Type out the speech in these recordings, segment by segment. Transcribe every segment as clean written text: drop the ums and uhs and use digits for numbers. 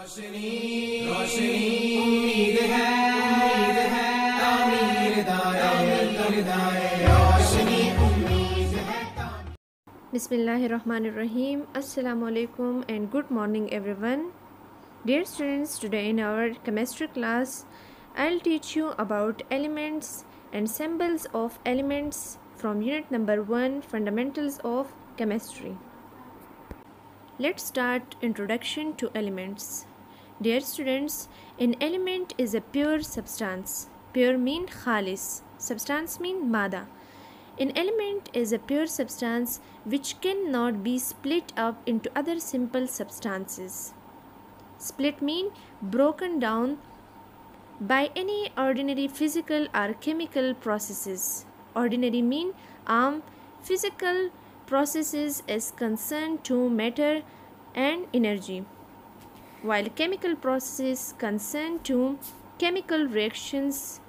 रोशनी रोशनी उम्मीद है तामीर दाए रोशनी उम्मीद है। Bismillahirrahmanirrahim. Assalamu alaikum and good morning everyone. Dear students, today in our chemistry class I'll teach you about elements and symbols of elements from unit number 1, fundamentals of chemistry. Let's start introduction to elements. Dear students, an element is a pure substance. Pure mean khalis, substance mean mada. An element is a pure substance which cannot be split up into other simple substances. Split mean broken down by any ordinary physical or chemical processes. Ordinary mean physical processes is concerned to matter and energy, while chemical processes concerned to chemical reactions.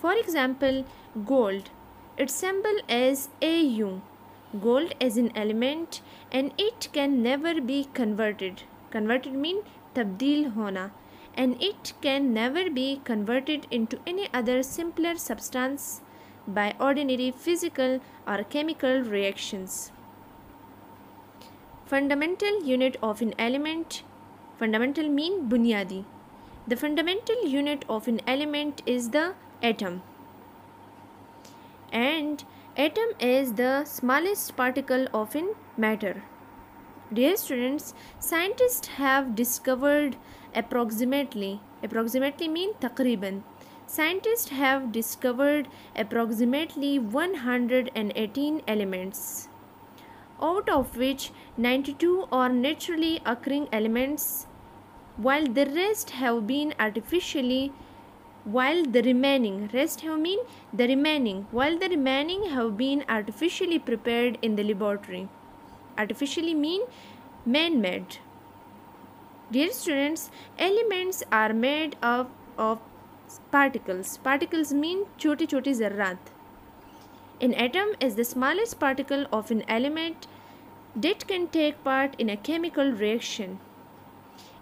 For example, gold. Its symbol is Au. Gold is an element and it can never be converted. Converted mean tabdeel hona, and it can never be converted into any other simpler substance by ordinary physical or chemical reactions. Fundamental unit of an element. Fundamental mean bunyadi. The fundamental unit of an element is the atom. And atom is the smallest particle of an matter. Dear students, scientists have discovered approximately mean taqriban. Scientists have discovered approximately 118 elements, out of which 92 are naturally occurring elements, while the rest have been artificially have been artificially prepared in the laboratory. Artificially mean man-made. Dear students, elements are made up of particles. Particles mean choti zarrat. An atom is the smallest particle of an element that can take part in a chemical reaction.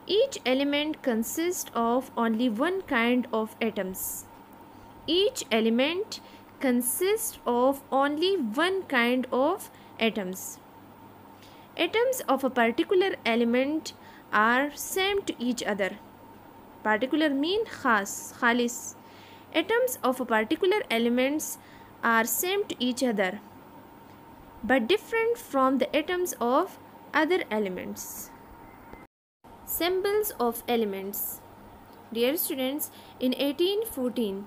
Each element consists of only one kind of atoms. Each element consists of only one kind of atoms. Atoms of a particular element are same to each other. Particular mean khalis. Atoms of a particular elements are same to each other, but different from the atoms of other elements. Symbols of elements. Dear students, in 1814,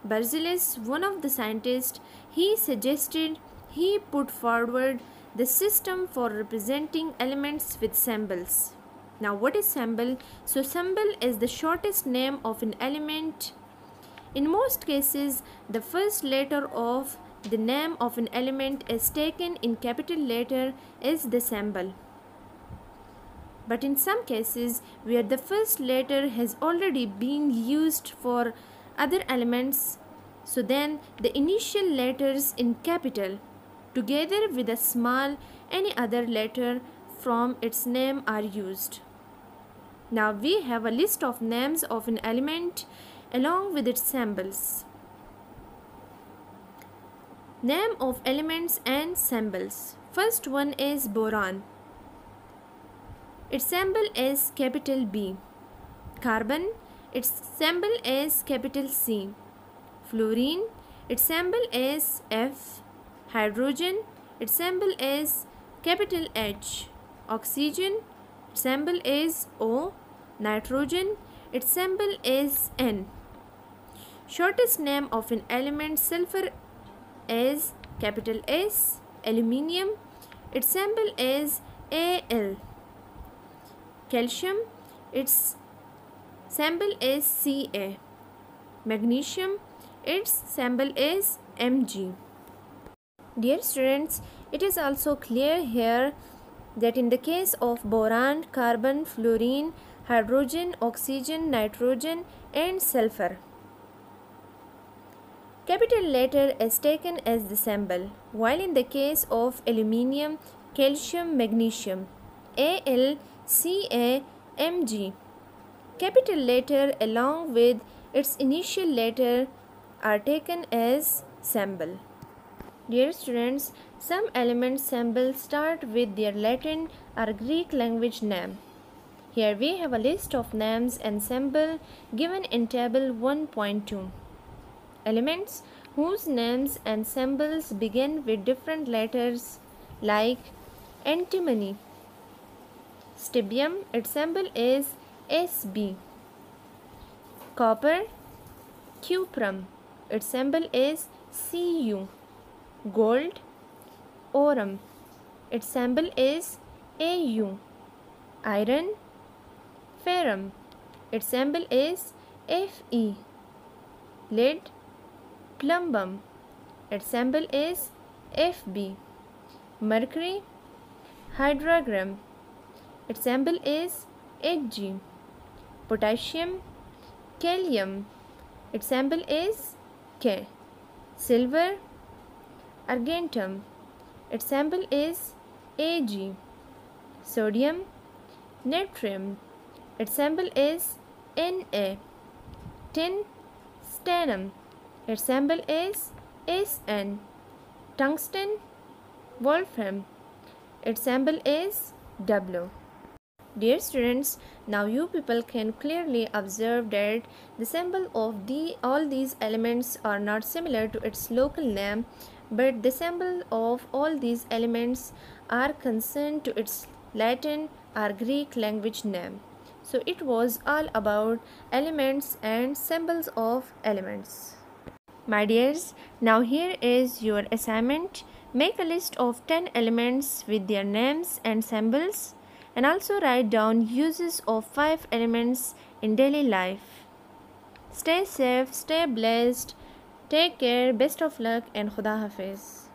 Berzelius, one of the scientists, he put forward the system for representing elements with symbols. Now, what is symbol? So, symbol is the shortest name of an element. In most cases, the first letter of the name of an element is taken in capital letter is the symbol. But in some cases where the first letter has already been used for other elements, so then the initial letters in capital together with a small any other letter from its name are used. Now we have a list of names of an element along with its symbols. Name of elements and symbols. First one is boron. Its symbol is capital B. Carbon, its symbol is capital C. Fluorine, its symbol is F. Hydrogen, its symbol is capital H. Oxygen, its symbol is O. Nitrogen, its symbol is N. Shortest name of an element, sulfur, is capital S. Aluminium, its symbol is Al. Calcium, its symbol is Ca. Magnesium, its symbol is Mg. Dear students, it is also clear here that in the case of boron, carbon, fluorine, hydrogen, oxygen, nitrogen and sulfur, capital letter is taken as the symbol, while in the case of aluminium, calcium, magnesium, Al, Ca, Mg, capital letter along with its initial letter are taken as symbol. Dear students, some element symbols start with their Latin or Greek language name. Here we have a list of names and symbols given in table 1.2. Elements whose names and symbols begin with different letters like antimony. Stibium, its symbol is SB. Copper, cuprum, its symbol is Cu. Gold, aurum, its symbol is Au. Iron, ferrum, its symbol is Fe. Lead, plumbum, its symbol is Fb. Mercury, hydrogram, its symbol is Hg. Potassium, kalium, its symbol is K. Silver, argentum, its symbol is Ag. Sodium, natrium, its symbol is Na. Tin, stannum, its symbol is Sn. Tungsten, wolfram, its symbol is W. Dear students, now you people can clearly observe that the symbol of all these elements are not similar to its local name, but the symbol of all these elements are concerned to its Latin or Greek language name. So it was all about elements and symbols of elements. My dears, now here is your assignment. Make a list of 10 elements with their names and symbols, and also write down uses of 5 elements in daily life. Stay safe, stay blessed, take care, best of luck, and Khuda Hafiz.